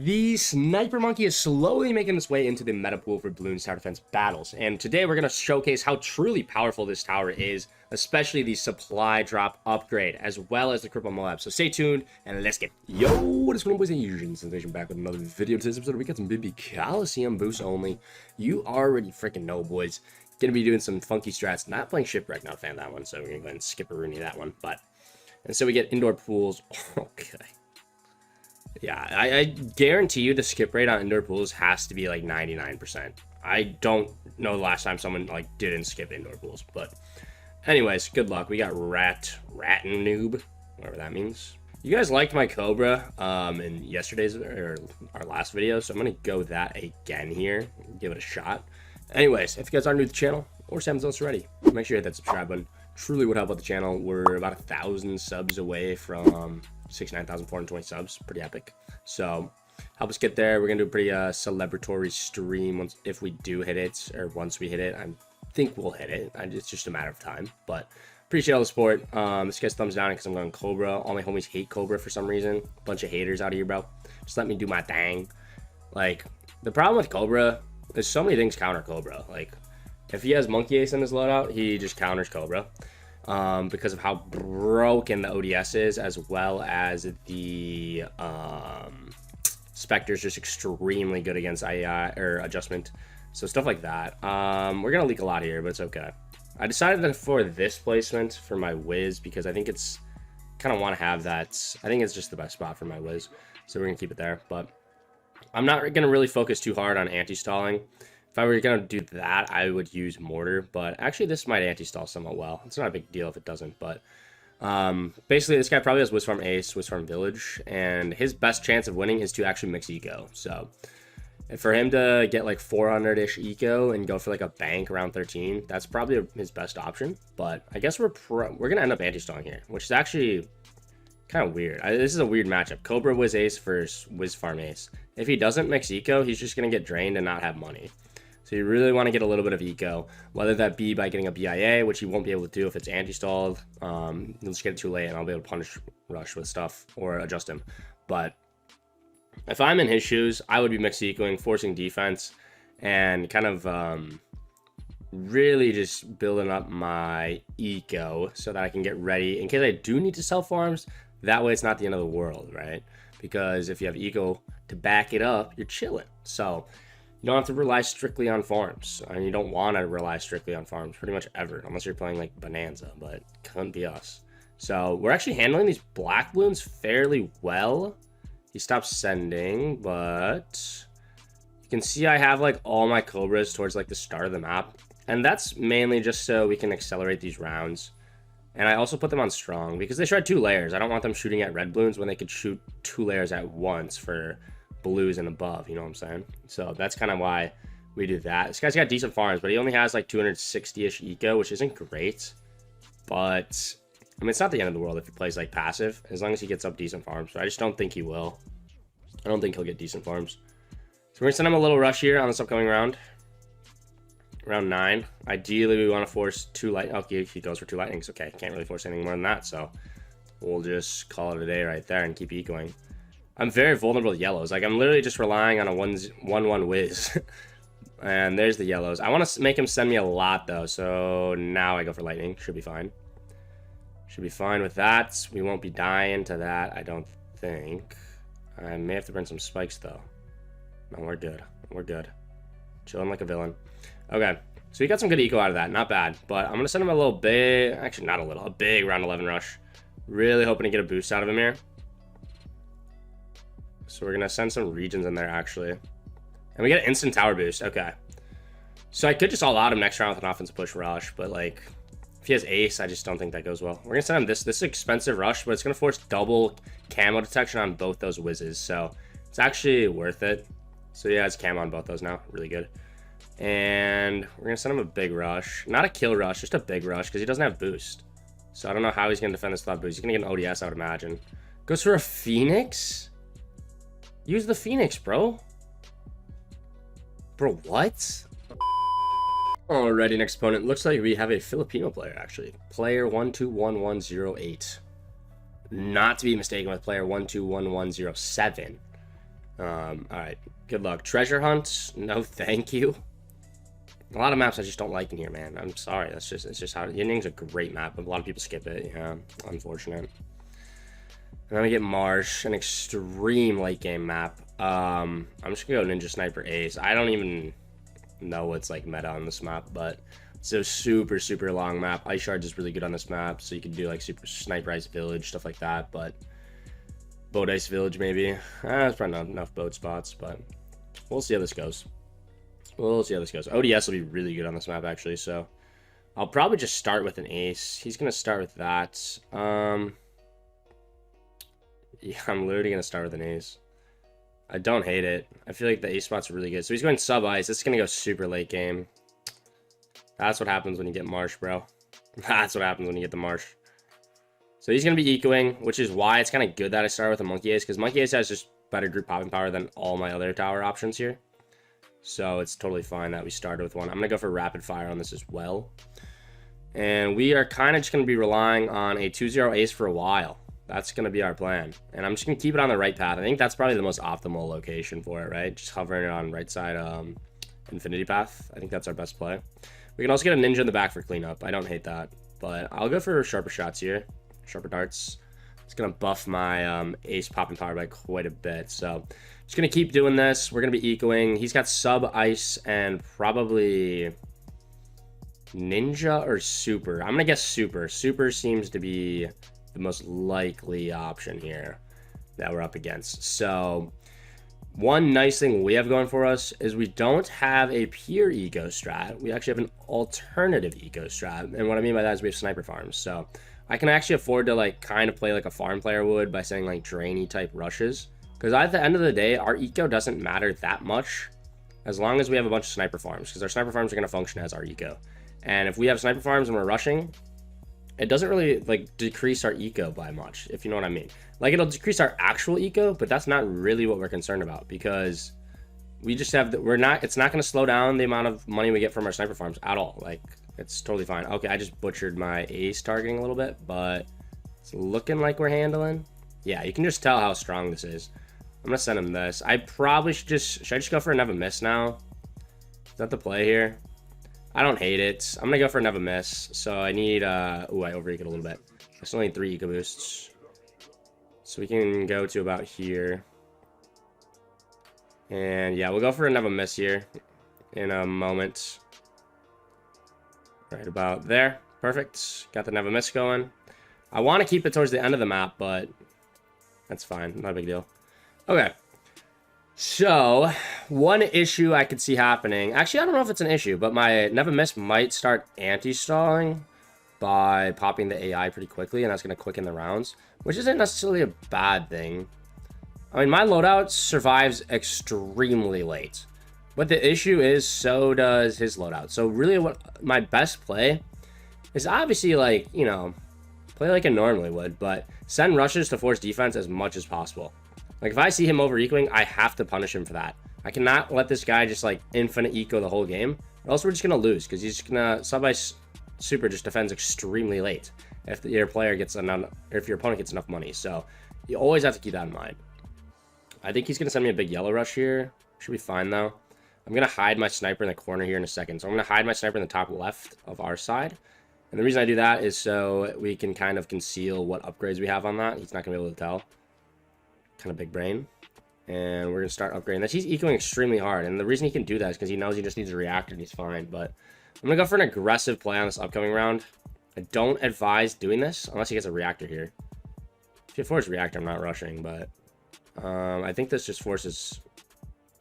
The Sniper Monkey is slowly making its way into the meta pool for Bloons Tower Defense Battles, and today we're going to showcase how truly powerful this tower is, especially the supply drop upgrade, as well as the Cripple Moab. So stay tuned, and let's get... Yo, what is going on, boys and Asians? Sensation back with another video. Today's episode, we got some BB Coliseum boosts only. You already freaking know, boys. Gonna be doing some funky strats. Not playing Shipwreck, not a fan of that one, so we're gonna go ahead and skip a Rooney that one. But, and so we get indoor pools. Okay. Yeah, I guarantee you the skip rate on indoor pools has to be like 99%. I don't know the last time someone like didn't skip indoor pools, but anyways, good luck. We got Rat and Noob, whatever that means. You guys liked my Cobra in yesterday's or our last video, so I'm gonna go with that again here, give it a shot. Anyways, if you guys are new to the channel or haven't done this already, make sure you hit that subscribe button. Truly would help out the channel. We're about 1,000 subs away from 69,420 subs. Pretty epic. So help us get there. We're gonna do a pretty celebratory stream if we do hit it, or once we hit it. I think we'll hit it. It's just a matter of time. But appreciate all the support. This guy's thumbs down because I'm going Cobra. All my homies hate Cobra for some reason. Bunch of haters out of here, bro. Just let me do my thing. Like, the problem with Cobra, there's so many things counter Cobra. Like, if he has Monkey Ace in his loadout, he just counters Cobra. Because of how broken the ODS is, as well as the Spectre's just extremely good against IEI or adjustment. So stuff like that. We're gonna leak a lot here, but it's okay. I decided that for this placement for my Wiz, because I think it's kind of want to have that. I think it's just the best spot for my Wiz, so we're gonna keep it there. But I'm not gonna really focus too hard on anti-stalling. If I were going to do that, I would use Mortar, but actually this might anti-stall somewhat well. It's not a big deal if it doesn't, but basically this guy probably has Wiz Farm Ace, Wiz Farm Village, and his best chance of winning is to actually mix Eco. So for him to get like 400-ish Eco and go for like a bank around 13, that's probably his best option, but I guess we're going to end up anti-stalling here, which is actually kind of weird. This is a weird matchup. Cobra Wiz Ace versus Wiz Farm Ace. If he doesn't mix Eco, he's just going to get drained and not have money. So you really want to get a little bit of eco, whether that be by getting a BIA, which you won't be able to do if it's anti-stalled. You'll just get it too late and I'll be able to punish Rush with stuff or adjust him. But if I'm in his shoes, I would be mixed ecoing, forcing defense, and kind of really just building up my eco so that I can get ready in case I do need to sell farms. That way it's not the end of the world, right? Because if you have eco to back it up, you're chilling. So you don't have to rely strictly on farms, and you don't want to rely strictly on farms pretty much ever, unless you're playing like Bonanza, but it couldn't be us. So we're actually handling these black balloons fairly well. He stopped sending, but you can see I have like all my Cobras towards like the start of the map, and that's mainly just so we can accelerate these rounds. And I also put them on strong because they shred 2 layers. I don't want them shooting at red balloons when they could shoot 2 layers at once for blues and above, you know what I'm saying? So that's kind of why we do that. This guy's got decent farms, but he only has like 260-ish eco, which isn't great. But I mean, it's not the end of the world if he plays like passive, as long as he gets up decent farms. But I just don't think he will. I don't think he'll get decent farms. So we're gonna send him a little rush here on this upcoming round. Round 9. Ideally, we want to force 2 light. Oh, he goes for 2 lightnings. Okay, can't really force anything more than that. So we'll just call it a day right there and keep ecoing. I'm very vulnerable to yellows. Like, I'm literally just relying on a 1-1 whiz. And there's the yellows. I want to make him send me a lot, though. So now I go for lightning. Should be fine. Should be fine with that. We won't be dying to that, I don't think. I may have to burn some spikes, though. No, we're good. We're good. Chilling like a villain. Okay. So he got some good eco out of that. Not bad. But I'm going to send him a little big... Actually, not a little. A big round 11 rush. Really hoping to get a boost out of him here. So we're going to send some regions in there, actually. And we get an instant tower boost. Okay. So I could just all out him next round with an offensive push rush, but, like, if he has ace, I just don't think that goes well. We're going to send him this. This is expensive rush, but it's going to force double camo detection on both those whizzes. So it's actually worth it. So yeah, it's camo on both those now. Really good. And we're going to send him a big rush. Not a kill rush, just a big rush, because he doesn't have boost. So I don't know how he's going to defend this without boost. He's going to get an ODS, I would imagine. Goes for a Phoenix? Use the Phoenix, bro. Bro, what? Alrighty, next opponent. Looks like we have a Filipino player, actually. Player 121108. Not to be mistaken with player 121107. Alright. Good luck. Treasure hunt? No, thank you. A lot of maps I just don't like in here, man. I'm sorry. It's just how... Yinnying's a great map, but a lot of people skip it. Yeah, unfortunate. And then we get Marsh, an extreme late game map. I'm just gonna go Ninja Sniper Ace. I don't even know what's like meta on this map, but it's a super long map. Ice Shards is really good on this map, so you can do like super Sniper Ice Village, stuff like that, but Boat Ice Village maybe. There's probably not enough boat spots, but we'll see how this goes. ODS will be really good on this map actually, so I'll probably just start with an Ace. He's gonna start with that. Yeah, I'm literally gonna start with an Ace. I don't hate it. I feel like the Ace spot's really good. So he's going sub ice. This is gonna go super late game. That's what happens when you get Marsh, bro. That's what happens when you get the Marsh. So he's gonna be ecoing, which is why it's kind of good that I started with a Monkey Ace, because Monkey Ace has just better group popping power than all my other tower options here. So it's totally fine that we started with one. I'm gonna go for rapid fire on this as well. And we are kind of just gonna be relying on a 2-0 Ace for a while. That's going to be our plan. And I'm just going to keep it on the right path. I think that's probably the most optimal location for it, right? Just hovering it on right side infinity path. I think that's our best play. We can also get a ninja in the back for cleanup. I don't hate that. But I'll go for sharper shots here. Sharper darts. It's going to buff my ace popping power by quite a bit. So just going to keep doing this. We're going to be ecoing. He's got sub ice and probably ninja or super. I'm going to guess super. Super seems to be the most likely option here that we're up against. So one nice thing we have going for us is we don't have a pure eco strat. We actually have an alternative eco strat. And what I mean by that is we have sniper farms. So I can actually afford to like kind of play like a farm player would by saying like drainy type rushes. Because at the end of the day, our eco doesn't matter that much as long as we have a bunch of sniper farms, because our sniper farms are going to function as our eco. And if we have sniper farms and we're rushing, it doesn't really like decrease our eco by much, if you know what I mean. Like it'll decrease our actual eco, but that's not really what we're concerned about, because we just have it's not going to slow down the amount of money we get from our sniper farms at all. Like it's totally fine. Okay, I just butchered my ace targeting a little bit, but it's looking like we're handling. Yeah, you can just tell how strong this is. I'm gonna send him this. I probably should I just go for a never miss now? Is that the play here? I don't hate it. I'm gonna go for a never miss. So I need ooh, I over-ecoed a little bit. I still need 3 eco boosts. So we can go to about here. And yeah, we'll go for a never miss here in a moment. Right about there. Perfect. Got the never miss going. I want to keep it towards the end of the map, but that's fine. Not a big deal. Okay. So, one issue I could see happening, actually I don't know if it's an issue, but my never miss might start anti-stalling by popping the AI pretty quickly, and that's going to quicken the rounds, which isn't necessarily a bad thing. I mean, my loadout survives extremely late, but the issue is so does his loadout. So really what my best play is obviously like, you know, play like I normally would, but send rushes to force defense as much as possible. Like, if I see him over-ecoing, I have to punish him for that. I cannot let this guy just, like, infinite eco the whole game. Or else we're just going to lose, because he's just going to... Sub-Ice Super just defends extremely late if your player gets enough... Or if your opponent gets enough money. So, you always have to keep that in mind. I think he's going to send me a big yellow rush here. Should be fine, though. I'm going to hide my sniper in the corner here in a second. So, I'm going to hide my sniper in the top left of our side. And the reason I do that is so we can kind of conceal what upgrades we have on that. He's not going to be able to tell. Kind of big brain. And we're gonna start upgrading this. He's ecoing extremely hard, and the reason he can do that is because he knows he just needs a reactor and he's fine. But I'm gonna go for an aggressive play on this upcoming round. I don't advise doing this unless he gets a reactor here. If he forces reactor, I'm not rushing, but I think this just forces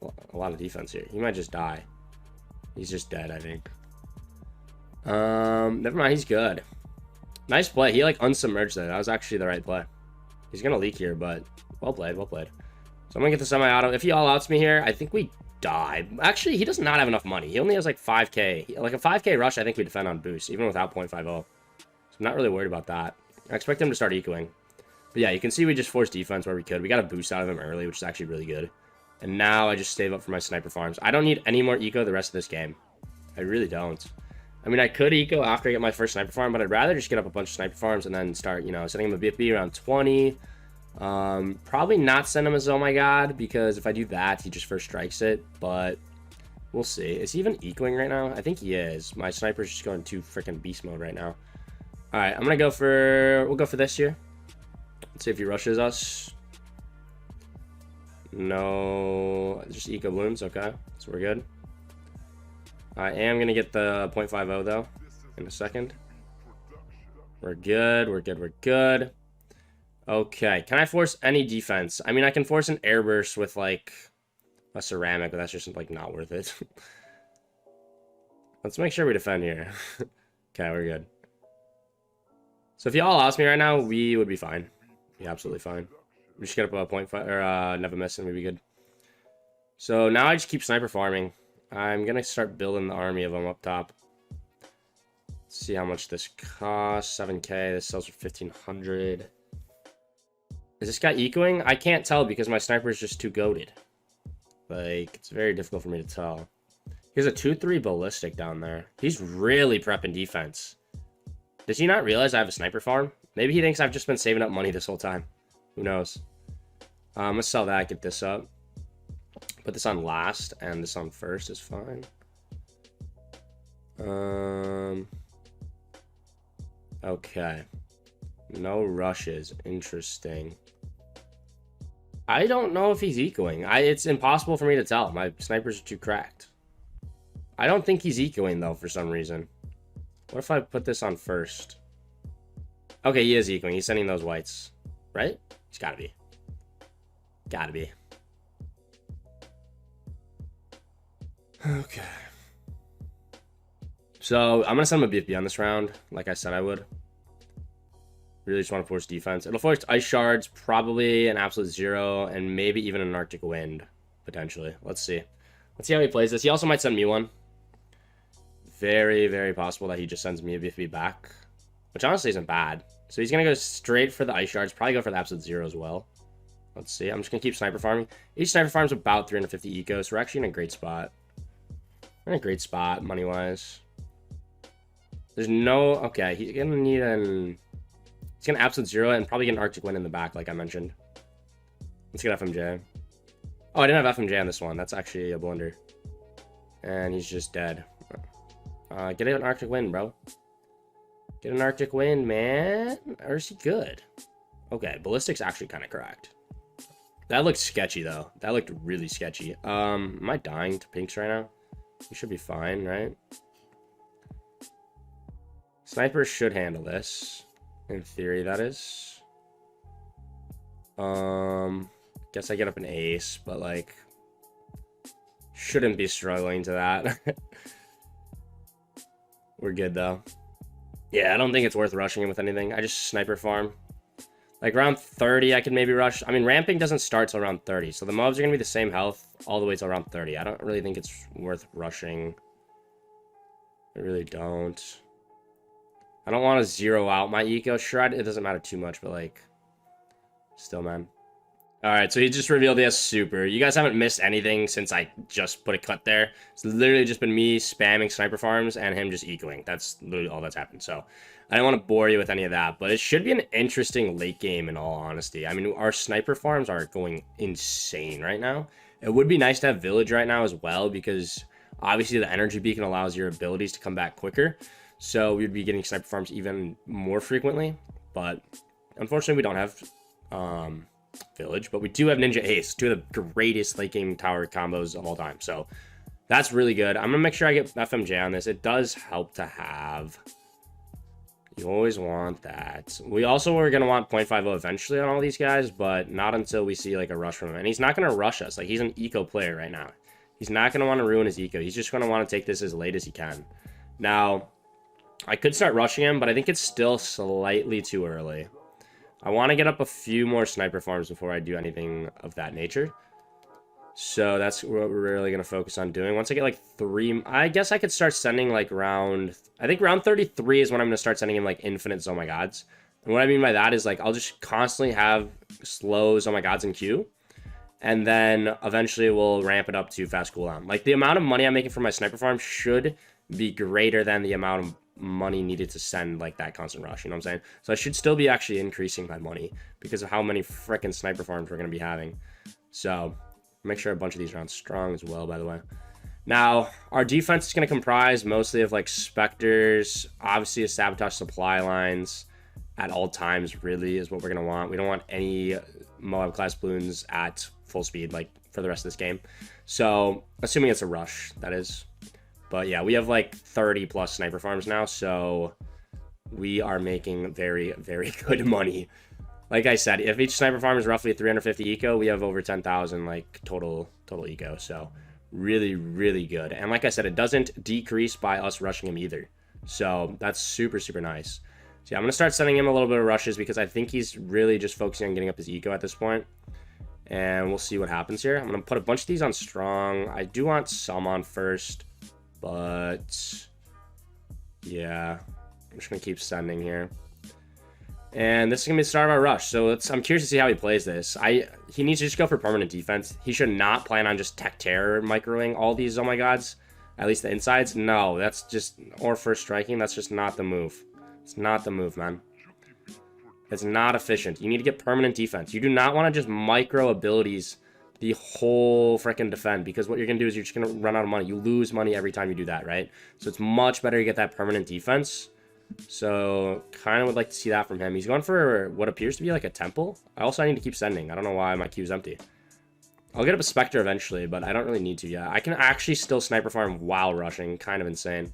a lot of defense here. He might just die. He's just dead, I think. Never mind, he's good. Nice play. He like unsubmerged that. That was actually the right play. He's gonna leak here, but well played, well played. So I'm gonna get the semi-auto. If he all-outs me here, I think we die. Actually, he does not have enough money. He only has like 5k. Like a 5k rush, I think we defend on boost, even without 0.50. So I'm not really worried about that. I expect him to start ecoing. But yeah, you can see we just forced defense where we could. We got a boost out of him early, which is actually really good. And now I just save up for my sniper farms. I don't need any more eco the rest of this game. I really don't. I mean, I could eco after I get my first sniper farm, but I'd rather just get up a bunch of sniper farms and then start, you know, setting him a BFB around 20. Probably not send him as oh my god, because if I do that, he just first strikes it, but we'll see. Is he even ecoing right now? I think he is. My sniper's just going to freaking beast mode right now. All right, I'm gonna go for, we'll go for this here. Let's see if he rushes us. No, just eco balloons. Okay, so we're good. I am gonna get the 0.50 though in a second. We're good. We're good. We're good. Okay, can I force any defense? I mean, I can force an airburst with like a ceramic, but that's just like not worth it. Let's make sure we defend here. Okay, we're good. So if y'all lost me right now, we would be fine. Be absolutely fine. We just get up a 0.5 or never miss and we'd be good. So now I just keep sniper farming. I'm gonna start building the army of them up top. Let's see how much this costs. 7k. This sells for 1500. Is this guy ecoing? I can't tell because my sniper is just too goated. Like, it's very difficult for me to tell. Here's a 2-3 ballistic down there. He's really prepping defense. Does he not realize I have a sniper farm? Maybe he thinks I've just been saving up money this whole time. Who knows? I'm gonna sell that, get this up. Put this on last, and this on first is fine. Okay. No rushes. Interesting. I don't know if he's ecoing. It's impossible for me to tell. My snipers are too cracked. I don't think he's ecoing, though, for some reason. What if I put this on first? Okay, he is ecoing. He's sending those whites. Right? He's gotta be. Gotta be. Okay. So, I'm gonna send him a BFB on this round, like I said I would. Really just want to force defense. It'll force ice shards, probably an absolute 0, and maybe even an Arctic wind, potentially. Let's see. Let's see how he plays this. He also might send me one. Very, very possible that he just sends me a BFB back, which honestly isn't bad. So he's going to go straight for the ice shards, probably go for the absolute 0 as well. Let's see. I'm just going to keep sniper farming. Each sniper farm is about 350 eco, so we're actually in a great spot. We're in a great spot, money-wise. There's no... Okay, he's going to need an... He's going to absolute 0 and probably get an Arctic wind in the back, like I mentioned. Let's get FMJ. Oh, I didn't have FMJ on this one. That's actually a blunder. And he's just dead. Get an Arctic wind, bro. Get an Arctic wind, man. Or is he good? Okay, ballistic's actually kind of cracked. That looked sketchy, though. That looked really sketchy. Am I dying to pinks right now? We should be fine, right? Snipers should handle this. In theory, that is. Guess I get up an ace, but, like, shouldn't be struggling to that. We're good, though. Yeah, I don't think it's worth rushing him with anything. I just sniper farm. Like, around 30, I could maybe rush. I mean, ramping doesn't start till around 30, so the mobs are going to be the same health all the way till around 30. I don't really think it's worth rushing. I really don't. I don't want to zero out my eco. Sure, it doesn't matter too much, but, like, still, man. All right, so he just revealed he has super. You guys haven't missed anything since I just put a cut there. It's literally just been me spamming sniper farms and him just ecoing. That's literally all that's happened. So I don't want to bore you with any of that, but it should be an interesting late game in all honesty. I mean, our sniper farms are going insane right now. It would be nice to have village right now as well because obviously the energy beacon allows your abilities to come back quicker. So we'd be getting sniper farms even more frequently, but unfortunately we don't have village, but we do have ninja ace, two of the greatest late game tower combos of all time. So that's really good. I'm gonna make sure I get FMJ on this. It does help to have. You always want that. We also are gonna want 0.50 eventually on all these guys, but not until we see like a rush from him. And he's not gonna rush us. Like, he's an eco player right now. He's not gonna want to ruin his eco. He's just gonna want to take this as late as he can. Now, I could start rushing him, but I think it's still slightly too early. I want to get up a few more sniper farms before I do anything of that nature. So that's what we're really going to focus on doing. Once I get like 3, I guess I could start sending like round, I think round 33 is when I'm going to start sending him like infinite Oh My Gods. And what I mean by that is like, I'll just constantly have slow Oh My Gods in queue. And then eventually we'll ramp it up to fast cooldown. Like, the amount of money I'm making from my sniper farm should be greater than the amount of money needed to send like that constant rush, you know what I'm saying? So I should still be actually increasing my money because of how many freaking sniper farms we're going to be having. So make sure a bunch of these are on strong as well, by the way. Now, our defense is going to comprise mostly of like specters, obviously a sabotage supply lines at all times, really, is what we're going to want. We don't want any Moab class balloons at full speed, like for the rest of this game. So, assuming it's a rush, that is. But yeah, we have like 30 plus sniper farms now, so we are making very, very good money. Like I said, if each sniper farm is roughly 350 eco, we have over 10,000 like total eco, so really, really good. And like I said, it doesn't decrease by us rushing him either. So that's super, super nice. So yeah, I'm going to start sending him a little bit of rushes because I think he's really just focusing on getting up his eco at this point. And we'll see what happens here. I'm going to put a bunch of these on strong. I do want some on first, but yeah, I'm just going to keep sending here. And this is going to be the start of our rush. So I'm curious to see how he plays this. He needs to just go for permanent defense. He should not plan on just tech terror microing all these oh my gods. At least the insides. No, that's just, or first striking. That's just not the move. It's not the move, man. It's not efficient. You need to get permanent defense. You do not want to just micro abilities the whole freaking defend, because what you're going to do is you're just going to run out of money. You lose money every time you do that, right? So it's much better to get that permanent defense. So kind of would like to see that from him. He's going for what appears to be like a temple. I need to keep sending. I don't know why my queue's empty. I'll get up a specter eventually, but I don't really need to yet. I can actually still sniper farm while rushing. Kind of insane.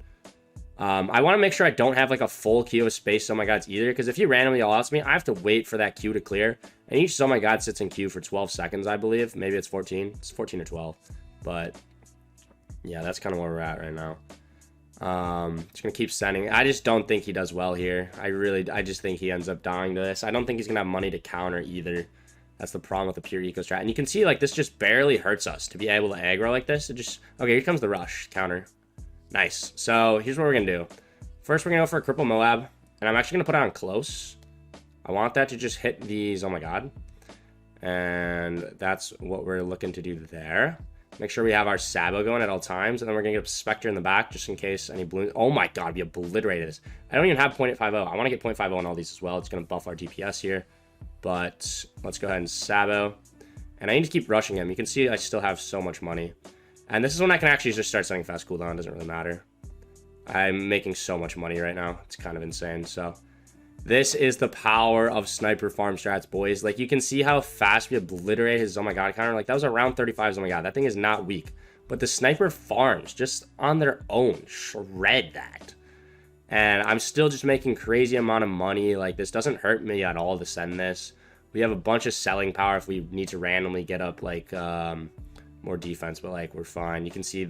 I want to make sure I don't have like a full queue of space oh my gods either, because if he randomly all outs me, I have to wait for that queue to clear. And each oh my god sits in queue for 12 seconds, I believe. Maybe it's 14. It's 14 or 12. But yeah, that's kind of where we're at right now. Just gonna keep sending. I just don't think he does well here. I just think he ends up dying to this. I don't think he's gonna have money to counter either. That's the problem with the pure eco strat. And you can see like this just barely hurts us to be able to aggro like this. It just, okay, here comes the rush counter. Nice. So here's what we're gonna do. First, we're gonna go for a cripple Moab, and I'm actually gonna put it on close. I want that to just hit these. Oh my god. And that's what we're looking to do there. Make sure we have our Sabo going at all times, and then we're gonna get a Spectre in the back just in case any balloons. Oh my god, we obliterated this. I don't even have 0.50. I want to get 0.50 on all these as well. It's gonna buff our DPS here, but let's go ahead and Sabo. And I need to keep rushing him. You can see I still have so much money. And this is when I can actually just start sending fast cooldown. It doesn't really matter. I'm making so much money right now. It's kind of insane. So this is the power of sniper farm strats, boys. Like, you can see how fast we obliterate his oh my god counter. Like, that was around 35. Oh my god, that thing is not weak. But the sniper farms just on their own shred that. And I'm still just making crazy amount of money. Like, this doesn't hurt me at all to send this. We have a bunch of selling power if we need to randomly get up like more defense, but like we're fine. You can see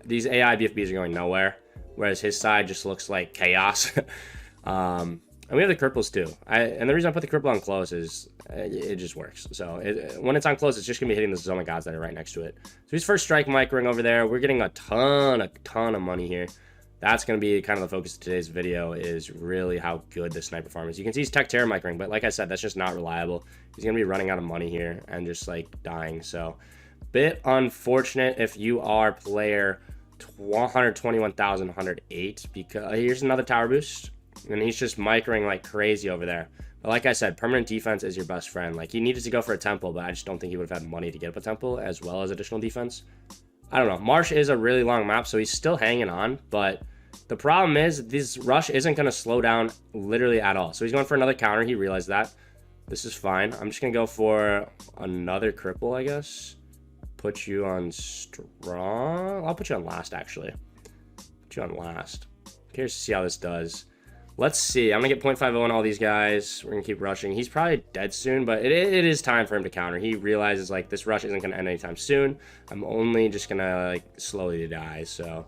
these AI BFBs are going nowhere, whereas his side just looks like chaos. And we have the cripples too. And the reason I put the cripple on close is it just works. So when it's on close, it's just gonna be hitting the Zoma gods that are right next to it. So he's first strike microing over there. We're getting a ton of money here. That's going to be kind of the focus of today's video, is really how good the sniper farm is. You can see he's tech terror microing, but like I said, that's just not reliable. He's going to be running out of money here and just like dying. So bit unfortunate if you are player 121,108, because here's another tower boost and he's just microing like crazy over there. But like I said, permanent defense is your best friend. Like, he needed to go for a temple, but I just don't think he would have had money to get up a temple as well as additional defense. I don't know. Marsh is a really long map, so he's still hanging on, but the problem is this rush isn't going to slow down literally at all. So he's going for another counter. He realized that. This is fine. I'm just going to go for another cripple, I guess. Put you on strong. I'll put you on last, actually. Put you on last. Curious to see how this does. Let's see. I'm going to get 0.50 on all these guys. We're going to keep rushing. He's probably dead soon, but it is time for him to counter. He realizes, like, this rush isn't going to end anytime soon. I'm only just going to, like, slowly die. So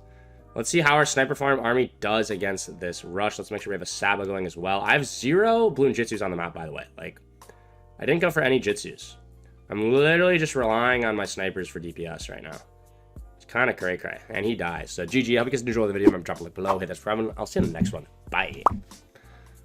let's see how our sniper farm army does against this rush. Let's make sure we have a Saba going as well. I have 0 balloon jitsus on the map, by the way. Like, I didn't go for any jitsus. I'm literally just relying on my snipers for DPS right now. It's kind of cray-cray. And he dies. So GG. I hope you guys enjoyed the video. Remember, drop a like below. Hit that subscribe button. I'll see you in the next one. Bye.